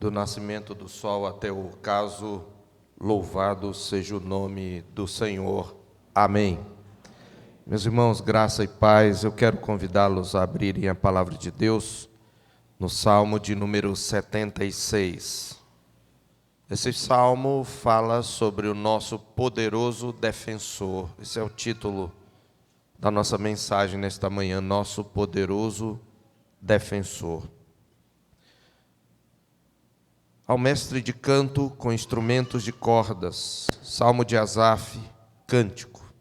do nascimento do sol até o ocaso, louvado seja o nome do Senhor. Amém. Meus irmãos, graça e paz, eu quero convidá-los a abrirem a palavra de Deus no Salmo de número 76. Esse salmo fala sobre o nosso poderoso defensor. Esse é o título da nossa mensagem nesta manhã, nosso poderoso defensor. Ao mestre de canto com instrumentos de cordas, salmo de Asaf, cântico.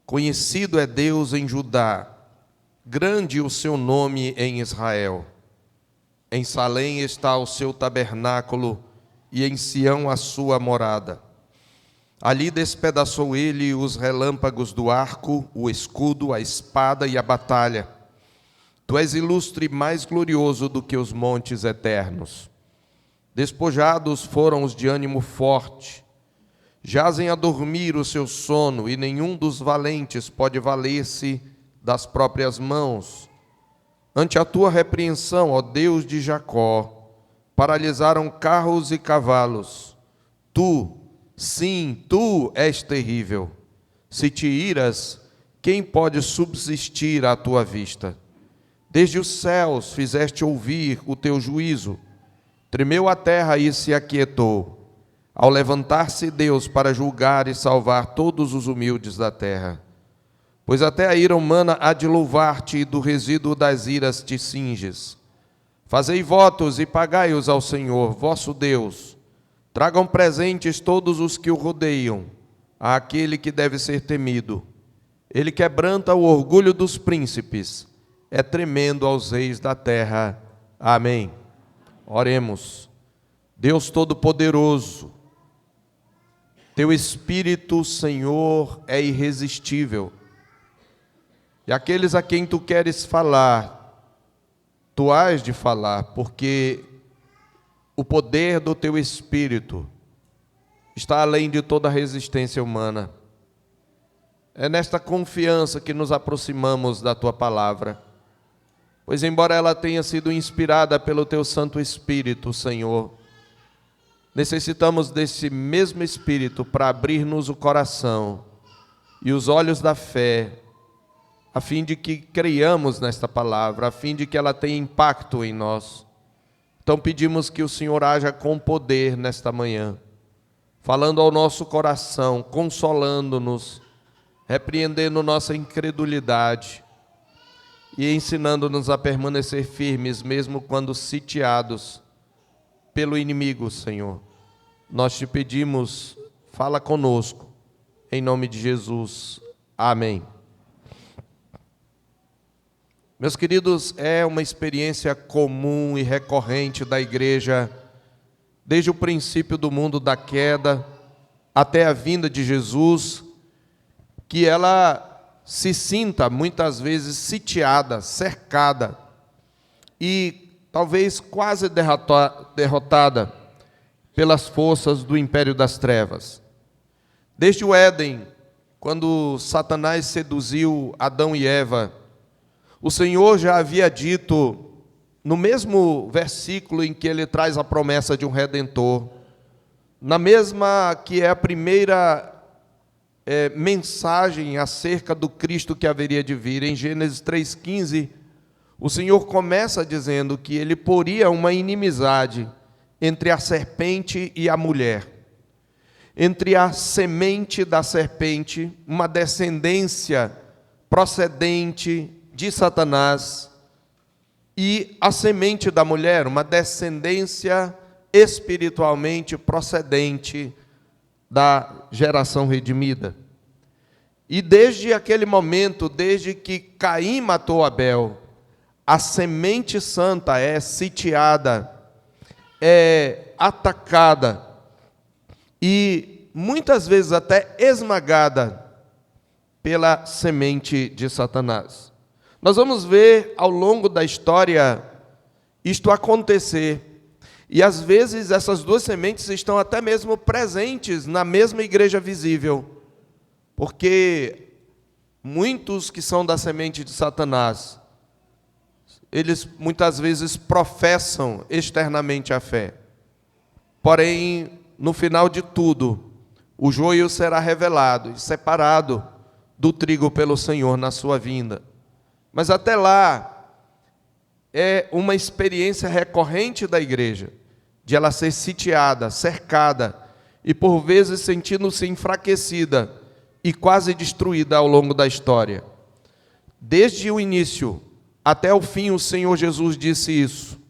Conhecido é Deus em Judá, grande o seu nome em Israel. Em Salém está o seu tabernáculo e em Sião a sua morada. Ali despedaçou ele os relâmpagos do arco, o escudo, a espada e a batalha. Tu és ilustre e mais glorioso do que os montes eternos. Despojados foram os de ânimo forte, jazem a dormir o seu sono, e nenhum dos valentes pode valer-se das próprias mãos. Ante a tua repreensão, ó Deus de Jacó, paralisaram carros e cavalos. Tu, sim, tu és terrível. Se te iras, quem pode subsistir à tua vista? Desde os céus fizeste ouvir o teu juízo. Tremeu a terra e se aquietou, ao levantar-se Deus para julgar e salvar todos os humildes da terra. Pois até a ira humana há de louvar-te, e do resíduo das iras te cinges. Fazei votos e pagai-os ao Senhor, vosso Deus. Tragam presentes todos os que o rodeiam, àquele que deve ser temido. Ele quebranta o orgulho dos príncipes, é tremendo aos reis da terra. Amém. Oremos. Deus Todo-Poderoso, Teu Espírito, Senhor, é irresistível. E aqueles a quem Tu queres falar, Tu hás de falar, porque o poder do Teu Espírito está além de toda resistência humana. É nesta confiança que nos aproximamos da Tua palavra. Pois embora ela tenha sido inspirada pelo Teu Santo Espírito, Senhor, necessitamos desse mesmo Espírito para abrir-nos o coração e os olhos da fé, a fim de que creiamos nesta palavra, a fim de que ela tenha impacto em nós. Então pedimos que o Senhor haja com poder nesta manhã, falando ao nosso coração, consolando-nos, repreendendo nossa incredulidade, e ensinando-nos a permanecer firmes, mesmo quando sitiados pelo inimigo, Senhor. Nós te pedimos, fala conosco, em nome de Jesus. Amém. Meus queridos, é uma experiência comum e recorrente da igreja, desde o princípio do mundo da queda até a vinda de Jesus, que ela se sinta muitas vezes sitiada, cercada e talvez quase derrotada pelas forças do império das trevas. Desde o Éden, quando Satanás seduziu Adão e Eva, o Senhor já havia dito, no mesmo versículo em que ele traz a promessa de um Redentor, na mesma que é a primeira mensagem acerca do Cristo que haveria de vir, em Gênesis 3,15, o Senhor começa dizendo que ele poria uma inimizade entre a serpente e a mulher, entre a semente da serpente, uma descendência procedente de Satanás, e a semente da mulher, uma descendência espiritualmente procedente da geração redimida. E desde aquele momento, desde que Caim matou Abel, a semente santa é sitiada, é atacada e muitas vezes até esmagada pela semente de Satanás. Nós vamos ver ao longo da história isto acontecer. E às vezes essas duas sementes estão até mesmo presentes na mesma igreja visível, porque muitos que são da semente de Satanás, eles muitas vezes professam externamente a fé, porém, no final de tudo, o joio será revelado e separado do trigo pelo Senhor na sua vinda. Mas até lá, é uma experiência recorrente da igreja, de ela ser sitiada, cercada, e por vezes sentindo-se enfraquecida e quase destruída ao longo da história. Desde o início até o fim, o Senhor Jesus disse isso.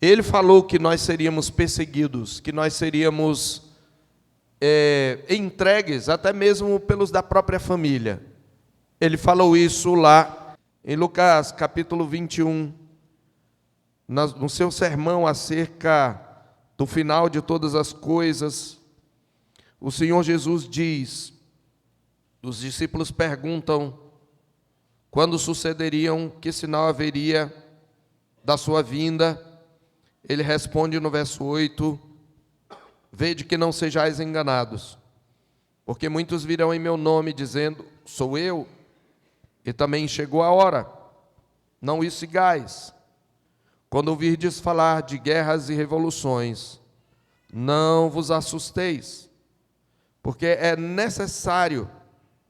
Ele falou que nós seríamos perseguidos, que nós seríamos entregues, até mesmo pelos da própria família. Ele falou isso lá em Lucas capítulo 21, no seu sermão acerca do final de todas as coisas. O Senhor Jesus diz, os discípulos perguntam quando sucederiam, que sinal haveria da sua vinda. Ele responde no verso 8, vede que não sejais enganados, porque muitos virão em meu nome dizendo, sou eu, e também chegou a hora, não o sigais. Quando ouvirdes falar de guerras e revoluções, não vos assusteis, porque é necessário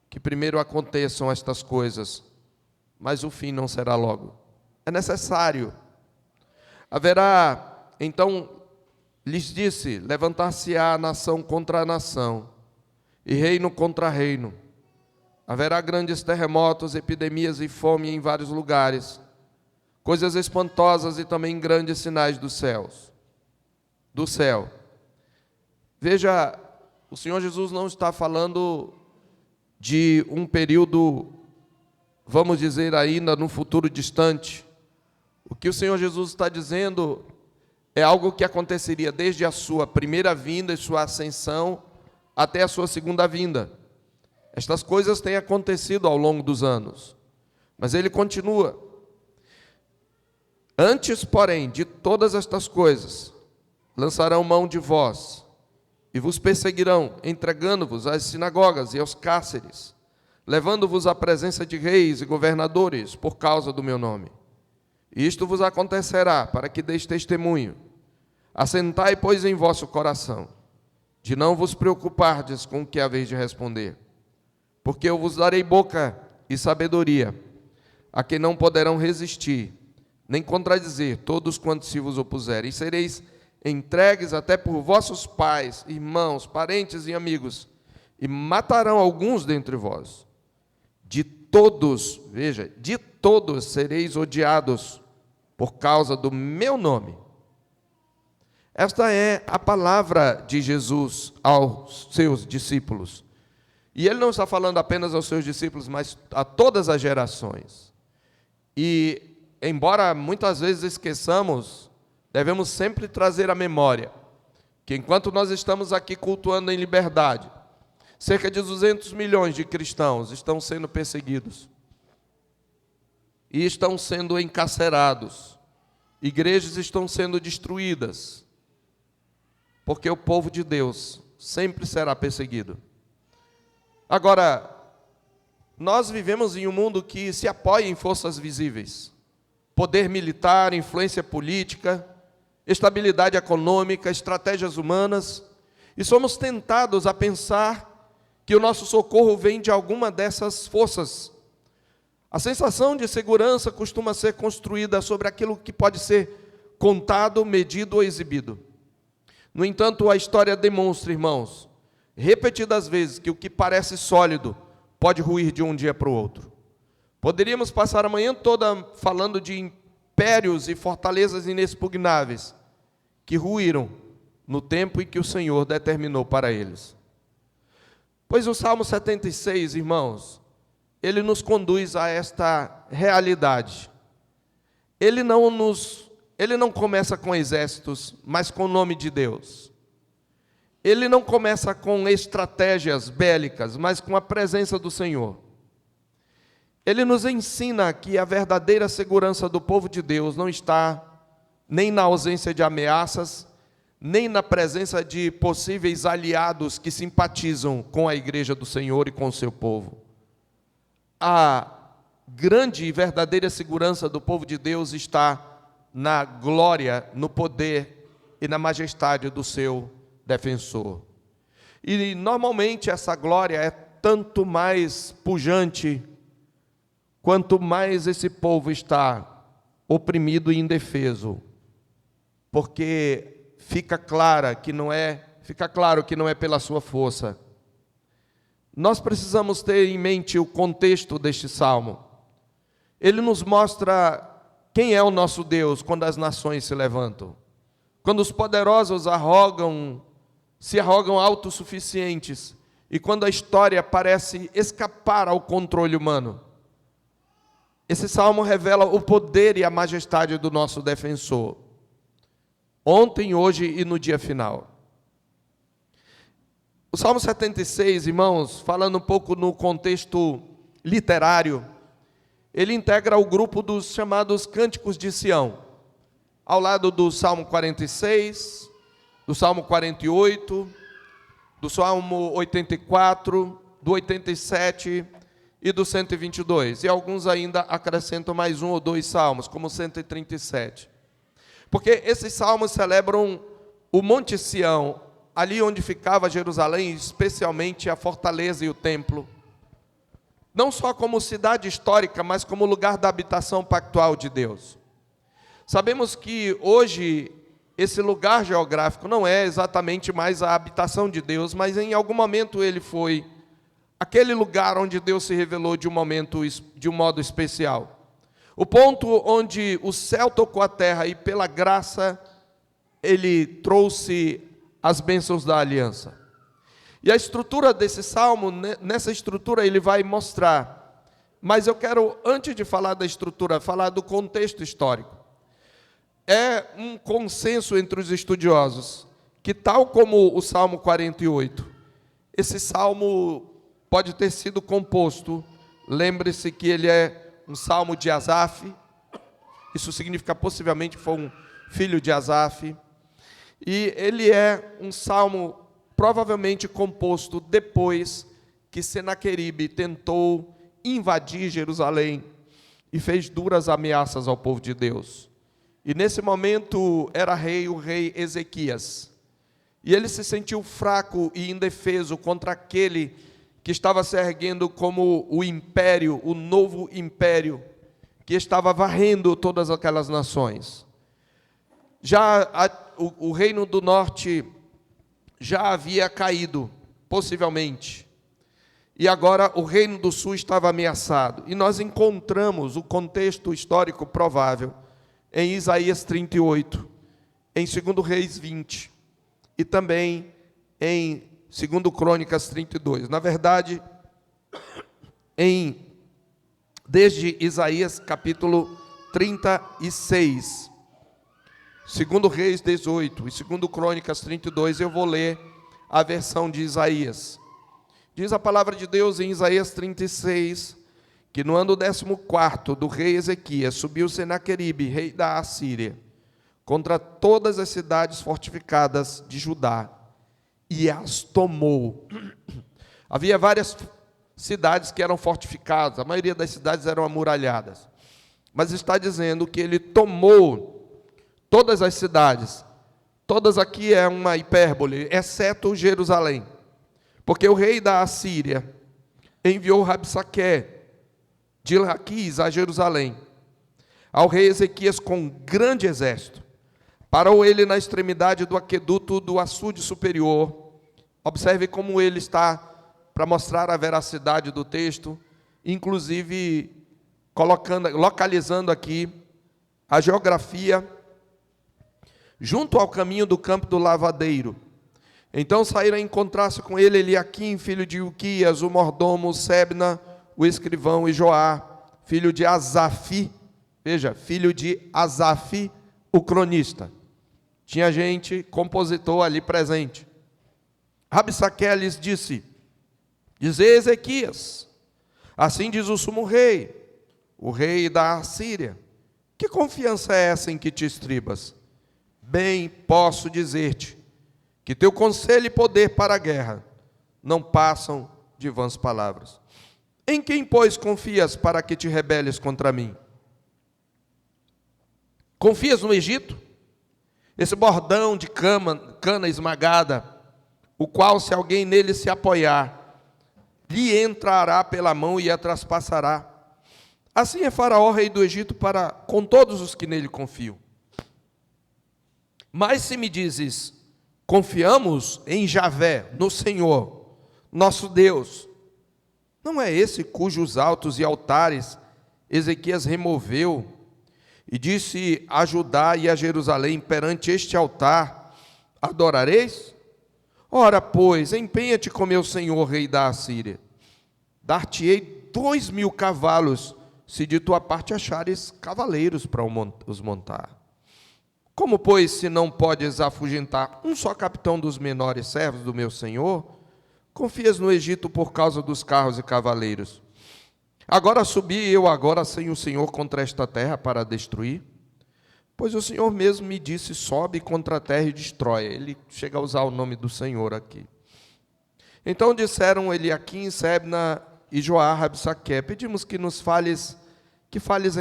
que primeiro aconteçam estas coisas, mas o fim não será logo. É necessário. Haverá, então, lhes disse, levantar-se-á nação contra nação, e reino contra reino. Haverá grandes terremotos, epidemias e fome em vários lugares, coisas espantosas e também grandes sinais dos céus, do céu. Veja, o Senhor Jesus não está falando de um período, vamos dizer, ainda no futuro distante. O que o Senhor Jesus está dizendo é algo que aconteceria desde a sua primeira vinda e sua ascensão até a sua segunda vinda. Estas coisas têm acontecido ao longo dos anos, mas ele continua. Antes, porém, de todas estas coisas, lançarão mão de vós e vos perseguirão, entregando-vos às sinagogas e aos cárceres, levando-vos à presença de reis e governadores por causa do meu nome. E isto vos acontecerá para que deis testemunho. Assentai, pois, em vosso coração, de não vos preocupardes com o que haveis de responder, porque eu vos darei boca e sabedoria, a quem não poderão resistir, nem contradizer todos quantos se vos opuserem, e sereis entregues até por vossos pais, irmãos, parentes e amigos, e matarão alguns dentre vós. De todos, veja, de todos sereis odiados por causa do meu nome. Esta é a palavra de Jesus aos seus discípulos. E ele não está falando apenas aos seus discípulos, mas a todas as gerações. E, embora muitas vezes esqueçamos, devemos sempre trazer à memória que enquanto nós estamos aqui cultuando em liberdade, cerca de 200 milhões de cristãos estão sendo perseguidos e estão sendo encarcerados. Igrejas estão sendo destruídas, porque o povo de Deus sempre será perseguido. Agora, nós vivemos em um mundo que se apoia em forças visíveis, poder militar, influência política, estabilidade econômica, estratégias humanas, e somos tentados a pensar que o nosso socorro vem de alguma dessas forças. A sensação de segurança costuma ser construída sobre aquilo que pode ser contado, medido ou exibido. No entanto, a história demonstra, irmãos, repetidas vezes, que o que parece sólido pode ruir de um dia para o outro. Poderíamos passar a manhã toda falando de impérios e fortalezas inexpugnáveis que ruíram no tempo em que o Senhor determinou para eles. Pois o Salmo 76, irmãos, ele nos conduz a esta realidade. Ele não começa com exércitos, mas com o nome de Deus. Ele não começa com estratégias bélicas, mas com a presença do Senhor. Ele nos ensina que a verdadeira segurança do povo de Deus não está nem na ausência de ameaças, nem na presença de possíveis aliados que simpatizam com a igreja do Senhor e com o seu povo. A grande e verdadeira segurança do povo de Deus está na glória, no poder e na majestade do seu defensor. E normalmente essa glória é tanto mais pujante quanto mais esse povo está oprimido e indefeso, porque fica claro que não é pela sua força. Nós precisamos ter em mente o contexto deste salmo. Ele nos mostra quem é o nosso Deus quando as nações se levantam. Quando os poderosos se arrogam autossuficientes e quando a história parece escapar ao controle humano. Esse salmo revela o poder e a majestade do nosso defensor, ontem, hoje e no dia final. O Salmo 76, irmãos, falando um pouco no contexto literário, ele integra o grupo dos chamados Cânticos de Sião, ao lado do Salmo 46, do Salmo 48, do Salmo 84, do 87 e do 122. E alguns ainda acrescentam mais um ou dois salmos, como o 137. Porque esses salmos celebram o Monte Sião, ali onde ficava Jerusalém, especialmente a fortaleza e o templo. Não só como cidade histórica, mas como lugar da habitação pactual de Deus. Sabemos que hoje esse lugar geográfico não é exatamente mais a habitação de Deus, mas em algum momento ele foi aquele lugar onde Deus se revelou de um modo especial. O ponto onde o céu tocou a terra e pela graça ele trouxe as bênçãos da aliança. E a estrutura desse salmo, nessa estrutura ele vai mostrar. Mas eu quero, antes de falar da estrutura, falar do contexto histórico. É um consenso entre os estudiosos que, tal como o Salmo 48, esse salmo pode ter sido composto, lembre-se que ele é um salmo de Asaf, isso significa possivelmente que foi um filho de Asaf, e ele é um salmo provavelmente composto depois que Senaqueribe tentou invadir Jerusalém e fez duras ameaças ao povo de Deus. E nesse momento era o rei Ezequias, e ele se sentiu fraco e indefeso contra aquele que estava se erguendo como o império, o novo império, que estava varrendo todas aquelas nações. O reino do norte já havia caído, possivelmente, e agora o reino do sul estava ameaçado. E nós encontramos o contexto histórico provável em Isaías 38, em 2 Reis 20, e também em 2 Crônicas 32. Na verdade, desde Isaías capítulo 36, 2 Reis 18 e 2 Crônicas 32, eu vou ler a versão de Isaías. Diz a palavra de Deus em Isaías 36, que no ano 14º do rei Ezequias, subiu Senaqueribe, rei da Assíria, contra todas as cidades fortificadas de Judá, e as tomou. Havia várias cidades que eram fortificadas, a maioria das cidades eram amuralhadas, mas está dizendo que ele tomou todas as cidades. Todas aqui é uma hipérbole, exceto Jerusalém, porque o rei da Assíria enviou Rabsaque de Laquis a Jerusalém, ao rei Ezequias com grande exército. Parou ele na extremidade do aqueduto do açude superior. Observe como ele está, para mostrar a veracidade do texto, inclusive localizando aqui a geografia, junto ao caminho do campo do lavadeiro. Então saíram a encontrar-se com ele Eliaquim, filho de Uquias, o mordomo, Sebna, o escrivão, e Joá, filho de Asaf, veja, filho de Asaf, o cronista. Tinha gente, compositor ali presente. Rabsaque lhes disse: Dizei Ezequias, assim diz o sumo rei, o rei da Assíria, que confiança é essa em que te estribas? Bem posso dizer-te que teu conselho e poder para a guerra não passam de vãs palavras. Em quem, pois, confias para que te rebeles contra mim? Confias no Egito? esse bordão de cana esmagada, o qual, se alguém nele se apoiar, lhe entrará pela mão e a traspassará. Assim é Faraó, rei do Egito, para com todos os que nele confiam. Mas se me dizes, confiamos em Javé, no Senhor, nosso Deus, não é esse cujos altos e altares Ezequias removeu e disse a Judá e a Jerusalém, perante este altar adorareis? Ora, pois, empenha-te com meu senhor, rei da Assíria. Dar-te-ei 2.000 cavalos, se de tua parte achares cavaleiros para os montar. Como, pois, se não podes afugentar um só capitão dos menores servos do meu senhor, confias no Egito por causa dos carros e cavaleiros. Agora subi eu agora sem o Senhor contra esta terra para destruir? Pois o Senhor mesmo me disse, sobe contra a terra e destrói. Ele chega a usar o nome do Senhor aqui. Então disseram Eliaquim, Sebna e Joá, Rabsaque, pedimos que nos fales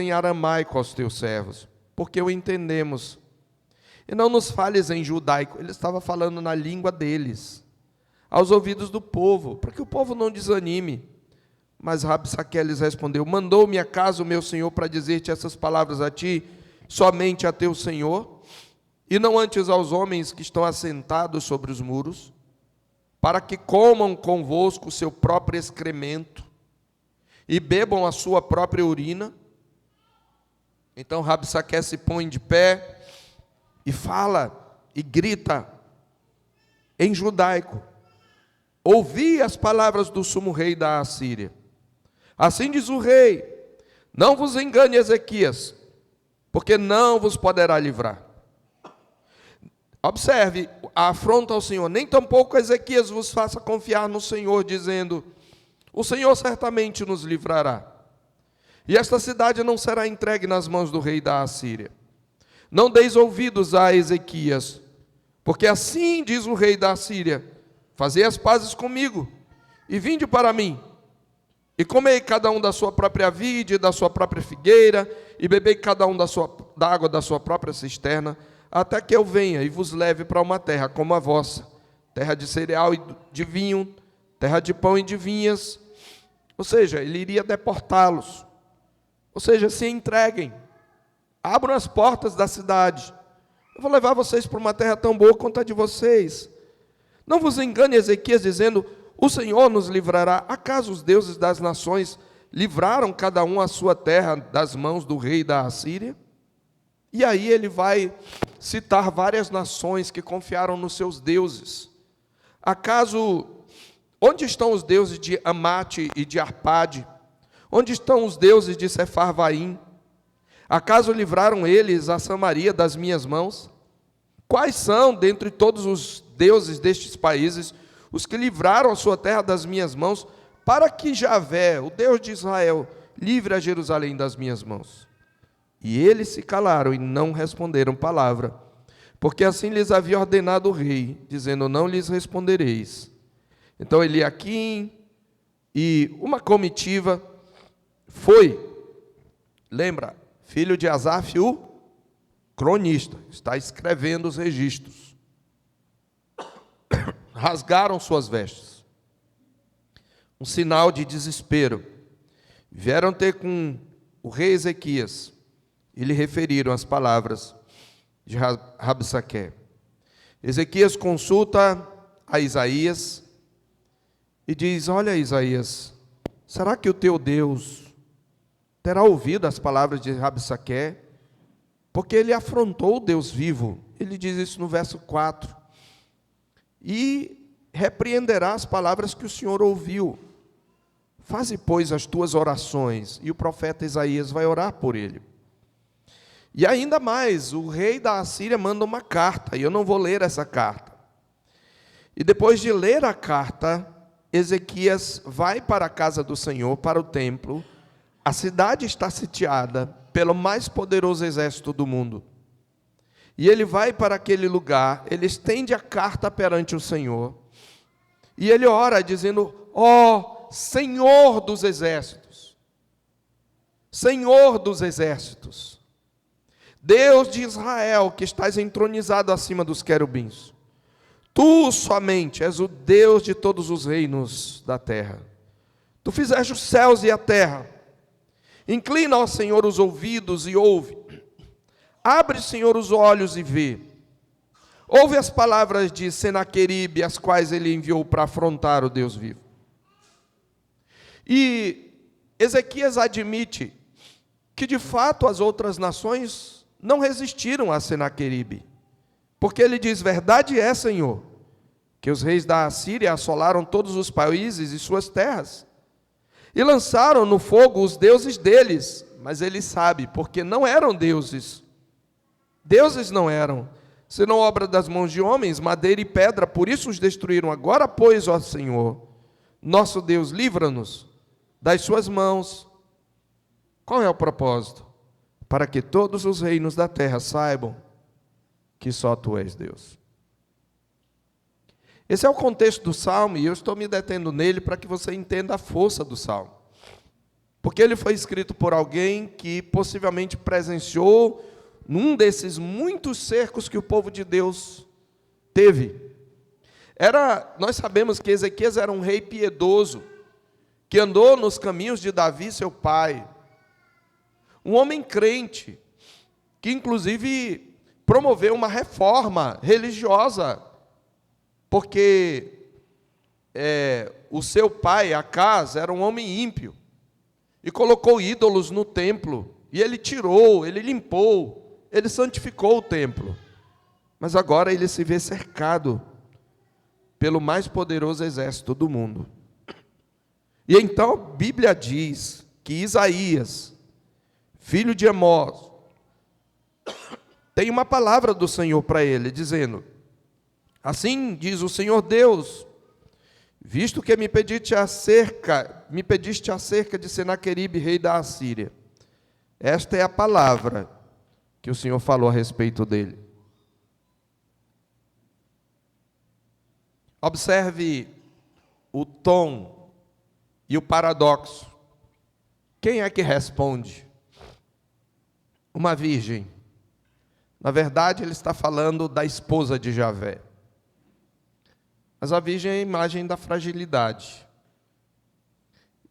em aramaico aos teus servos, porque o entendemos. E não nos fales em judaico. Ele estava falando na língua deles, aos ouvidos do povo, para que o povo não desanime. Mas Rabsaque lhes respondeu, mandou-me acaso o meu senhor para dizer-te essas palavras a ti, somente a teu senhor, e não antes aos homens que estão assentados sobre os muros, para que comam convosco o seu próprio excremento, e bebam a sua própria urina? Então Rabsaque se põe de pé, e fala, e grita, em judaico, ouvi as palavras do sumo rei da Assíria. Assim diz o rei, não vos engane Ezequias, porque não vos poderá livrar. Observe a afronta ao Senhor, nem tampouco Ezequias vos faça confiar no Senhor, dizendo, o Senhor certamente nos livrará, e esta cidade não será entregue nas mãos do rei da Assíria. Não deis ouvidos a Ezequias, porque assim diz o rei da Assíria, fazei as pazes comigo, e vinde para mim, e comei cada um da sua própria vide, da sua própria figueira, e bebei cada um da água da sua própria cisterna, até que eu venha e vos leve para uma terra como a vossa, terra de cereal e de vinho, terra de pão e de vinhas. Ou seja, ele iria deportá-los. Ou seja, se entreguem, abram as portas da cidade. Eu vou levar vocês para uma terra tão boa quanto a de vocês. Não vos engane Ezequias dizendo, o Senhor nos livrará. Acaso os deuses das nações livraram cada um a sua terra das mãos do rei da Assíria? E aí ele vai citar várias nações que confiaram nos seus deuses. Acaso, onde estão os deuses de Amate e de Arpade? Onde estão os deuses de Sefarvaim? Acaso livraram eles a Samaria das minhas mãos? Quais são, dentre todos os deuses destes países, os que livraram a sua terra das minhas mãos, para que Javé, o Deus de Israel, livre a Jerusalém das minhas mãos? E eles se calaram e não responderam palavra, porque assim lhes havia ordenado o rei, dizendo, não lhes respondereis. Então Eliaquim e uma comitiva foi, lembra, filho de Asaf, o cronista, está escrevendo os registros. Rasgaram suas vestes, um sinal de desespero. Vieram ter com o rei Ezequias e lhe referiram as palavras de Rabsaque. Ezequias consulta a Isaías e diz, olha Isaías, será que o teu Deus terá ouvido as palavras de Rabsaque? Porque ele afrontou o Deus vivo. Ele diz isso no verso 4. E repreenderá as palavras que o Senhor ouviu. Faze, pois, as tuas orações, e o profeta Isaías vai orar por ele. E ainda mais, o rei da Assíria manda uma carta, e eu não vou ler essa carta. E depois de ler a carta, Ezequias vai para a casa do Senhor, para o templo. A cidade está sitiada pelo mais poderoso exército do mundo. E ele vai para aquele lugar, ele estende a carta perante o Senhor, e ele ora dizendo, ó Senhor dos exércitos, Senhor dos exércitos, Deus de Israel, que estás entronizado acima dos querubins, tu somente és o Deus de todos os reinos da terra. Tu fizeste os céus e a terra. Inclina, ó Senhor, os ouvidos e ouve. Abre, Senhor, os olhos e vê. Ouve as palavras de Senaqueribe, as quais ele enviou para afrontar o Deus vivo. E Ezequias admite que, de fato, as outras nações não resistiram a Senaqueribe. Porque ele diz: verdade é, Senhor, que os reis da Assíria assolaram todos os países e suas terras, e lançaram no fogo os deuses deles. Mas ele sabe, porque não eram deuses. Deuses não eram, senão obra das mãos de homens, madeira e pedra, por isso os destruíram. Agora, pois, ó Senhor, nosso Deus, livra-nos das suas mãos. Qual é o propósito? Para que todos os reinos da terra saibam que só Tu és Deus. Esse é o contexto do Salmo, e eu estou me detendo nele para que você entenda a força do Salmo. Porque ele foi escrito por alguém que possivelmente presenciou num desses muitos cercos que o povo de Deus teve. Nós sabemos que Ezequias era um rei piedoso, que andou nos caminhos de Davi, seu pai. Um homem crente, que inclusive promoveu uma reforma religiosa, porque o seu pai, Acaz, era um homem ímpio, e colocou ídolos no templo, e ele tirou, ele limpou, ele santificou o templo. Mas agora ele se vê cercado pelo mais poderoso exército do mundo. E então a Bíblia diz que Isaías, filho de Amós, tem uma palavra do Senhor para ele, dizendo: assim diz o Senhor Deus, visto que me pediste acerca de Senaqueribe, rei da Assíria, esta é a palavra que o Senhor falou a respeito dele. Observe o tom e o paradoxo. Quem é que responde? Uma virgem. Na verdade, ele está falando da esposa de Javé. Mas a virgem é a imagem da fragilidade.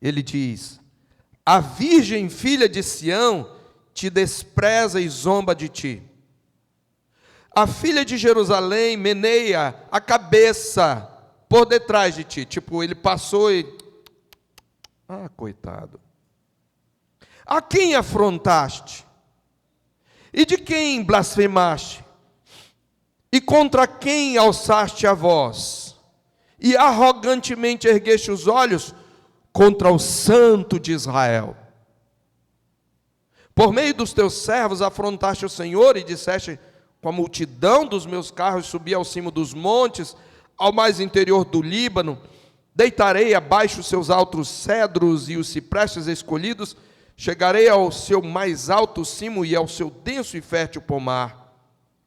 Ele diz: a virgem filha de Sião te despreza e zomba de ti. A filha de Jerusalém meneia a cabeça por detrás de ti. Tipo, ele passou e... coitado. A quem afrontaste? E de quem blasfemaste? E contra quem alçaste a voz? E arrogantemente ergueste os olhos contra o Santo de Israel. Por meio dos teus servos afrontaste o Senhor e disseste: com a multidão dos meus carros subi ao cimo dos montes, ao mais interior do Líbano, deitarei abaixo os seus altos cedros e os ciprestes escolhidos, chegarei ao seu mais alto cimo e ao seu denso e fértil pomar.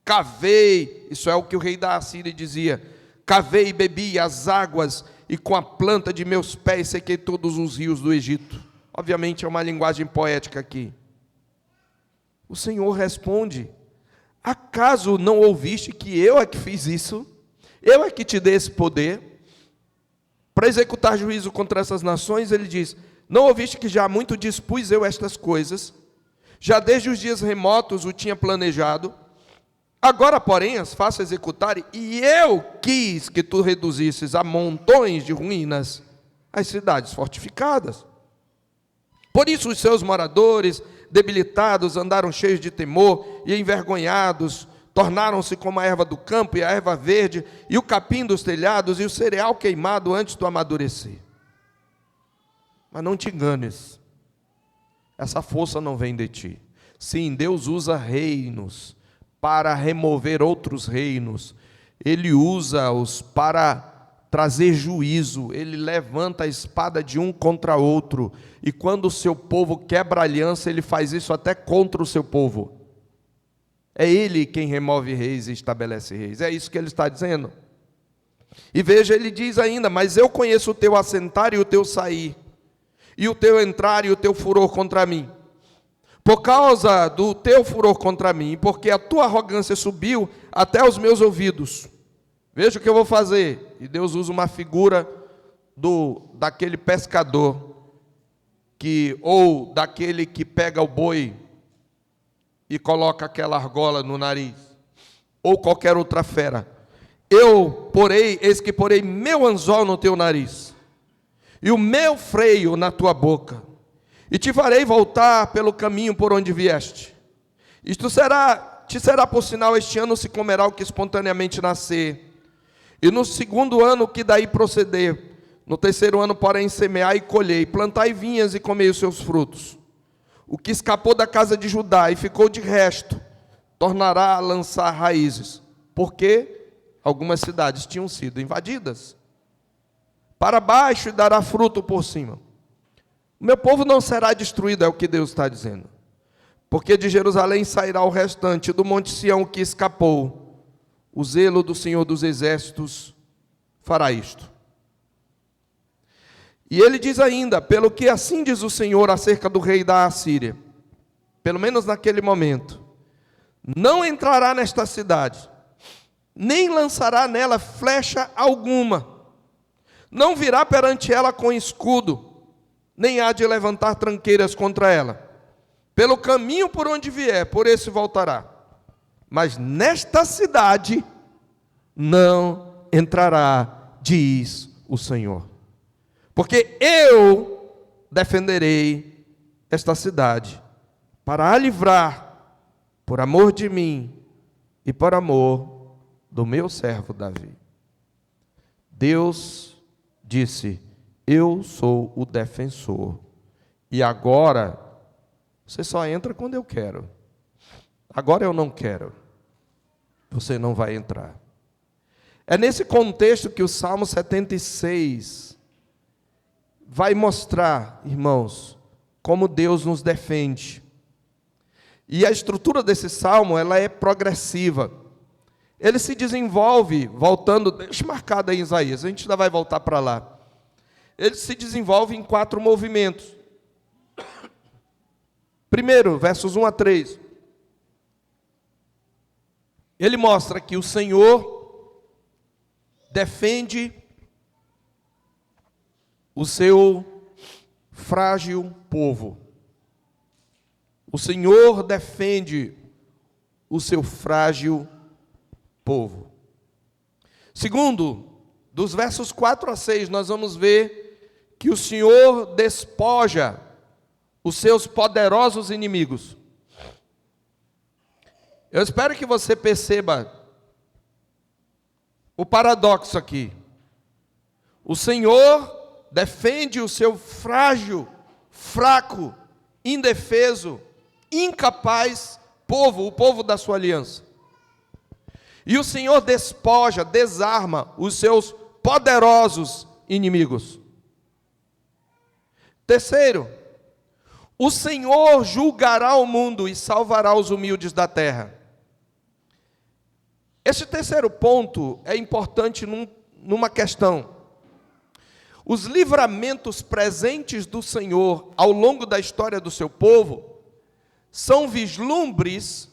Cavei, isso é o que o rei da Assíria dizia, cavei e bebi as águas, e com a planta de meus pés sequei todos os rios do Egito. Obviamente é uma linguagem poética aqui. O Senhor responde: acaso não ouviste que eu é que fiz isso? Eu é que te dei esse poder para executar juízo contra essas nações? Ele diz: não ouviste que já muito dispus eu estas coisas? Já desde os dias remotos o tinha planejado. Agora, porém, as faço executar, e eu quis que tu reduzisses a montões de ruínas as cidades fortificadas. Por isso os seus moradores, debilitados, andaram cheios de temor e envergonhados, tornaram-se como a erva do campo e a erva verde, e o capim dos telhados e o cereal queimado antes do amadurecer. Mas não te enganes, essa força não vem de ti. Sim, Deus usa reinos para remover outros reinos, Ele usa-os para trazer juízo, Ele levanta a espada de um contra outro, e quando o seu povo quebra a aliança, Ele faz isso até contra o seu povo. É Ele quem remove reis e estabelece reis, é isso que Ele está dizendo. E veja, Ele diz ainda: mas eu conheço o teu assentar e o teu sair, e o teu entrar e o teu furor contra mim. por causa do teu furor contra mim, porque a tua arrogância subiu até os meus ouvidos. Veja o que eu vou fazer. E Deus usa uma figura daquele pescador, ou daquele que pega o boi e coloca aquela argola no nariz, ou qualquer outra fera. Eis que porei meu anzol no teu nariz, e o meu freio na tua boca, e te farei voltar pelo caminho por onde vieste. Isto te será por sinal: este ano se comerá o que espontaneamente nascer, e no segundo ano que daí proceder. No terceiro ano, porém, semeai e colhei, plantai vinhas e comei os seus frutos. O que escapou da casa de Judá e ficou de resto, tornará a lançar raízes, porque algumas cidades tinham sido invadidas. Para baixo e dará fruto por cima. O meu povo não será destruído, é o que Deus está dizendo. Porque de Jerusalém sairá o restante, do monte Sião que escapou. O zelo do Senhor dos Exércitos fará isto. E ele diz ainda: pelo que assim diz o Senhor acerca do rei da Assíria, pelo menos naquele momento, não entrará nesta cidade, nem lançará nela flecha alguma, não virá perante ela com escudo, nem há de levantar tranqueiras contra ela. Pelo caminho por onde vier, por esse voltará. Mas nesta cidade não entrará, diz o Senhor. Porque eu defenderei esta cidade, para a livrar, por amor de mim e por amor do meu servo Davi. Deus disse: eu sou o defensor, e agora você só entra quando eu quero. Agora eu não quero, você não vai entrar. É nesse contexto que o Salmo 76 vai mostrar, irmãos, como Deus nos defende. E a estrutura desse salmo, ela é progressiva. Ele se desenvolve, voltando, deixa marcado aí em Isaías, a gente ainda vai voltar para lá. Ele se desenvolve em 4 movimentos. Primeiro, versos 1 a 3. Ele mostra que o Senhor defende o seu frágil povo. O Senhor defende o seu frágil povo. Segundo, dos versos 4 a 6, nós vamos ver que o Senhor despoja os seus poderosos inimigos. Eu espero que você perceba o paradoxo aqui. O Senhor defende o seu frágil, fraco, indefeso, incapaz povo, o povo da sua aliança. E o Senhor despoja, desarma os seus poderosos inimigos. Terceiro, o Senhor julgará o mundo e salvará os humildes da terra. Esse terceiro ponto é importante numa questão. Os livramentos presentes do Senhor ao longo da história do seu povo são vislumbres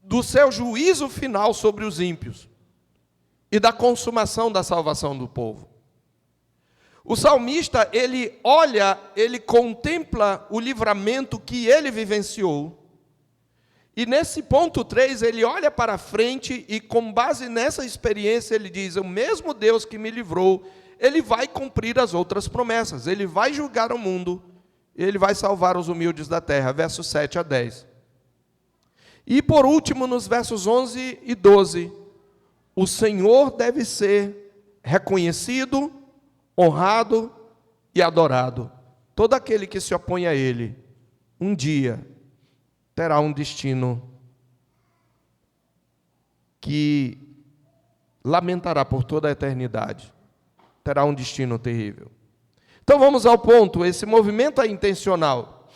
do seu juízo final sobre os ímpios e da consumação da salvação do povo. O salmista, ele contempla o livramento que ele vivenciou, e nesse ponto 3, ele olha para frente e, com base nessa experiência, ele diz: o mesmo Deus que me livrou, ele vai cumprir as outras promessas, ele vai julgar o mundo, ele vai salvar os humildes da terra, versos 7 a 10. E por último, nos versos 11 e 12, o Senhor deve ser reconhecido, honrado e adorado. Todo aquele que se opõe a ele, um dia terá um destino que lamentará por toda a eternidade. Terá um destino terrível. Então vamos ao ponto. Esse movimento é intencional,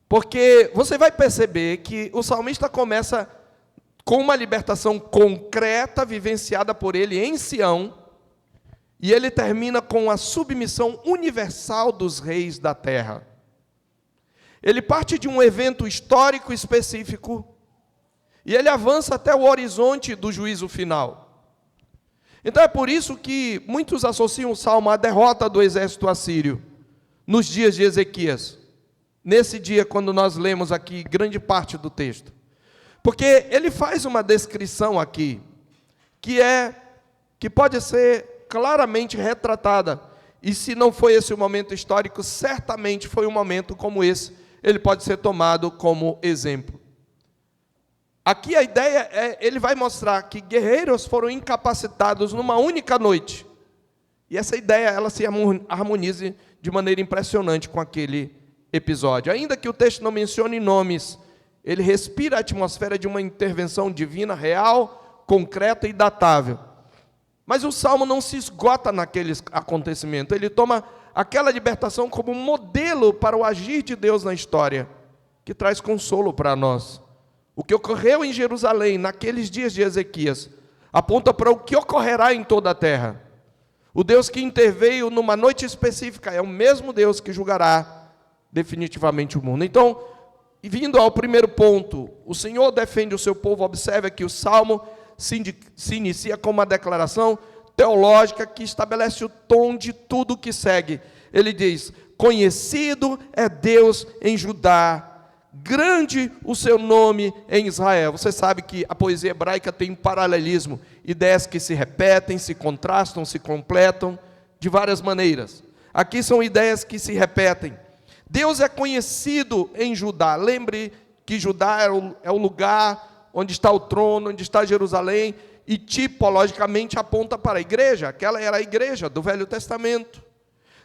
porque você vai perceber que o salmista começa com uma libertação concreta vivenciada por ele em Sião, e ele termina com a submissão universal dos reis da terra. Ele parte de um evento histórico específico e ele avança até o horizonte do juízo final. Então é por isso que muitos associam o Salmo à derrota do exército assírio nos dias de Ezequias. Nesse dia, quando nós lemos aqui grande parte do texto. Porque ele faz uma descrição aqui, que pode ser claramente retratada. E se não foi esse o momento histórico, certamente foi um momento como esse. Ele pode ser tomado como exemplo. Aqui a ideia ele vai mostrar que guerreiros foram incapacitados numa única noite. E essa ideia, ela se harmoniza de maneira impressionante com aquele episódio. Ainda que o texto não mencione nomes, ele respira a atmosfera de uma intervenção divina, real, concreta e datável. Mas o Salmo não se esgota naquele acontecimento. Ele toma aquela libertação como um modelo para o agir de Deus na história, que traz consolo para nós. O que ocorreu em Jerusalém naqueles dias de Ezequias aponta para o que ocorrerá em toda a terra. O Deus que interveio numa noite específica é o mesmo Deus que julgará definitivamente o mundo. Então, vindo ao primeiro ponto, o Senhor defende o seu povo. Observe que o Salmo se inicia com uma declaração teológica que estabelece o tom de tudo que segue. Ele diz: conhecido é Deus em Judá, grande o seu nome em Israel. Você sabe que a poesia hebraica tem um paralelismo, ideias que se repetem, se contrastam, se completam de várias maneiras. Aqui são ideias que se repetem. Deus é conhecido em Judá. Lembre que Judá é o lugar onde está o trono, onde está Jerusalém, e tipologicamente aponta para a igreja. Aquela era a igreja do Velho Testamento.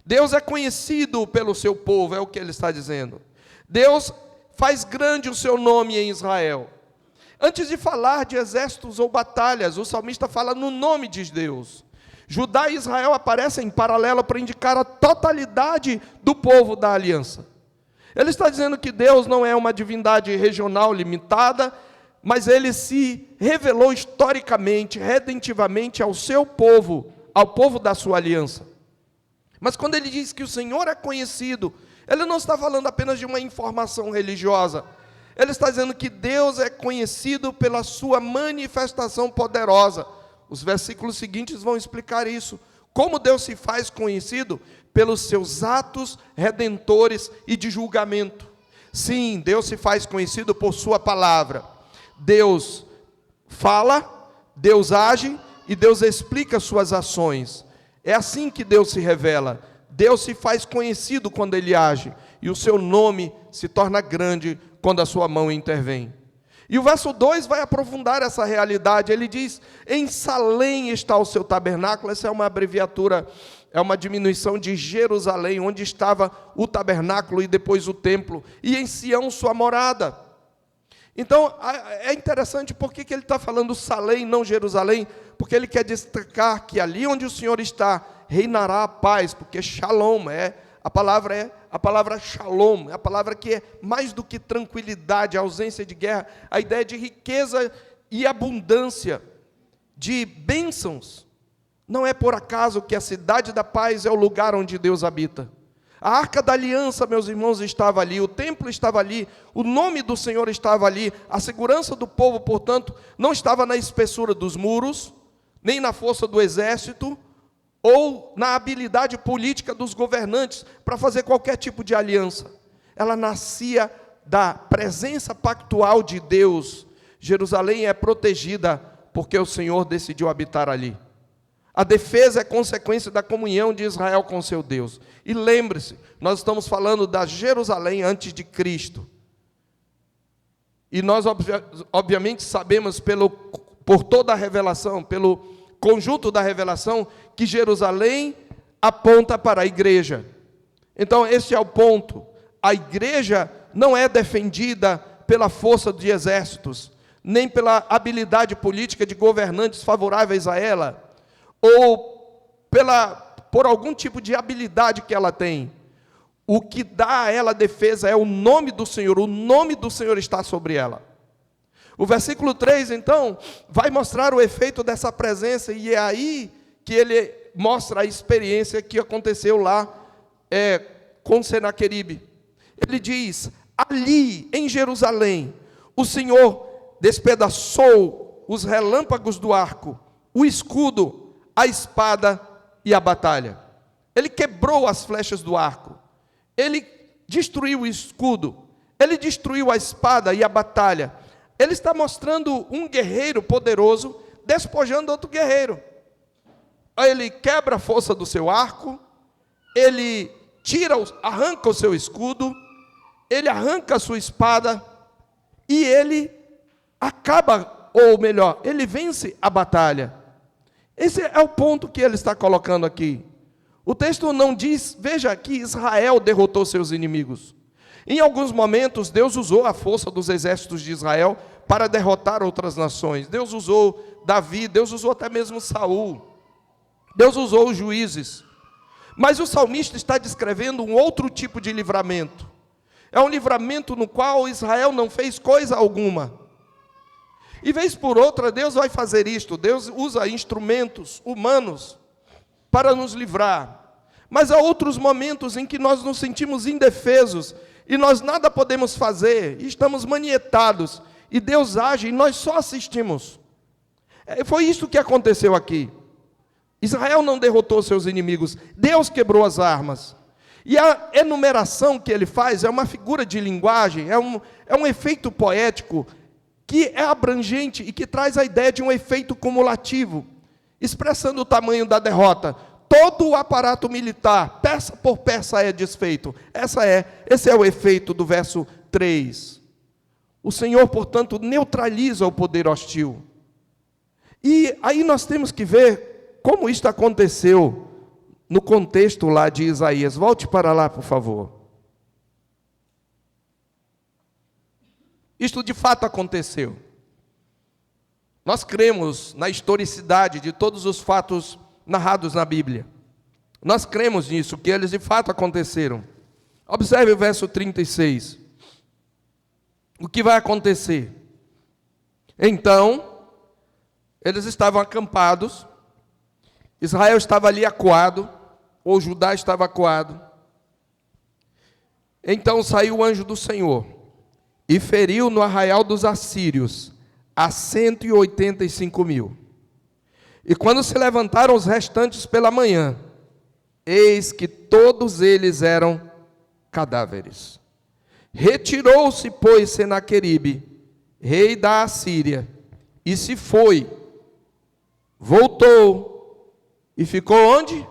Deus é conhecido pelo seu povo, é o que ele está dizendo. Deus faz grande o seu nome em Israel. Antes de falar de exércitos ou batalhas, o salmista fala no nome de Deus. Judá e Israel aparecem em paralelo para indicar a totalidade do povo da aliança. Ele está dizendo que Deus não é uma divindade regional limitada, mas ele se revelou historicamente, redentivamente ao seu povo, ao povo da sua aliança. Mas quando ele diz que o Senhor é conhecido, ele não está falando apenas de uma informação religiosa. Ele está dizendo que Deus é conhecido pela sua manifestação poderosa. Os versículos seguintes vão explicar isso. Como Deus se faz conhecido? Pelos seus atos redentores e de julgamento. Sim, Deus se faz conhecido por sua palavra. Deus fala, Deus age e Deus explica suas ações. É assim que Deus se revela. Deus se faz conhecido quando Ele age, e o seu nome se torna grande quando a sua mão intervém. E o verso 2 vai aprofundar essa realidade. Ele diz: em Salém está o seu tabernáculo. Essa é uma abreviatura, é uma diminuição de Jerusalém, onde estava o tabernáculo e depois o templo, e em Sião sua morada. Então, é interessante porque que ele está falando Salém, não Jerusalém, porque ele quer destacar que ali onde o Senhor está, reinará a paz, porque shalom a palavra shalom, é a palavra que é mais do que tranquilidade, ausência de guerra, a ideia de riqueza e abundância, de bênçãos. Não é por acaso que a cidade da paz é o lugar onde Deus habita. A arca da aliança, meus irmãos, estava ali, o templo estava ali, o nome do Senhor estava ali, a segurança do povo, portanto, não estava na espessura dos muros, nem na força do exército, ou na habilidade política dos governantes para fazer qualquer tipo de aliança. Ela nascia da presença pactual de Deus. Jerusalém é protegida porque o Senhor decidiu habitar ali. A defesa é consequência da comunhão de Israel com seu Deus. E lembre-se, nós estamos falando da Jerusalém antes de Cristo. E nós obviamente sabemos por toda a revelação, pelo conjunto da revelação, que Jerusalém aponta para a igreja. Então esse é o ponto. A igreja não é defendida pela força de exércitos, nem pela habilidade política de governantes favoráveis a ela, ou por algum tipo de habilidade que ela tem. O que dá a ela defesa é o nome do Senhor. O nome do Senhor está sobre ela. O versículo 3, então, vai mostrar o efeito dessa presença, e é aí que ele mostra a experiência que aconteceu lá com Senaqueribe. Ele diz: ali em Jerusalém, o Senhor despedaçou os relâmpagos do arco, o escudo, a espada e a batalha. Ele quebrou as flechas do arco, ele destruiu o escudo, ele destruiu a espada e a batalha. Ele está mostrando um guerreiro poderoso despojando outro guerreiro. Ele quebra a força do seu arco, ele arranca o seu escudo, ele arranca a sua espada e ele acaba, ou melhor, ele vence a batalha. Esse é o ponto que ele está colocando aqui. O texto não diz, veja que Israel derrotou seus inimigos. Em alguns momentos, Deus usou a força dos exércitos de Israel para derrotar outras nações. Deus usou Davi, Deus usou até mesmo Saul. Deus usou os juízes. Mas o salmista está descrevendo um outro tipo de livramento. É um livramento no qual Israel não fez coisa alguma. E vez por outra, Deus vai fazer isto. Deus usa instrumentos humanos para nos livrar. Mas há outros momentos em que nós nos sentimos indefesos e nós nada podemos fazer, estamos manietados, e Deus age e nós só assistimos. Foi isso que aconteceu aqui. Israel não derrotou seus inimigos, Deus quebrou as armas. E a enumeração que ele faz é uma figura de linguagem, é um efeito poético que é abrangente e que traz a ideia de um efeito cumulativo, expressando o tamanho da derrota. Todo o aparato militar, peça por peça, é desfeito. Esse é o efeito do verso 3. O Senhor, portanto, neutraliza o poder hostil. E aí nós temos que ver como isto aconteceu no contexto lá de Isaías. Volte para lá, por favor. Isto de fato aconteceu. Nós cremos na historicidade de todos os fatos narrados na Bíblia. Nós cremos nisso, que eles de fato aconteceram. Observe o verso 36. O que vai acontecer? Então, eles estavam acampados, Israel estava ali acuado, ou Judá estava acuado. Então saiu o anjo do Senhor e feriu no arraial dos assírios a 185.000. E quando se levantaram os restantes pela manhã, eis que todos eles eram cadáveres. Retirou-se, pois, Senaqueribe, rei da Assíria, e se foi, voltou, e ficou onde?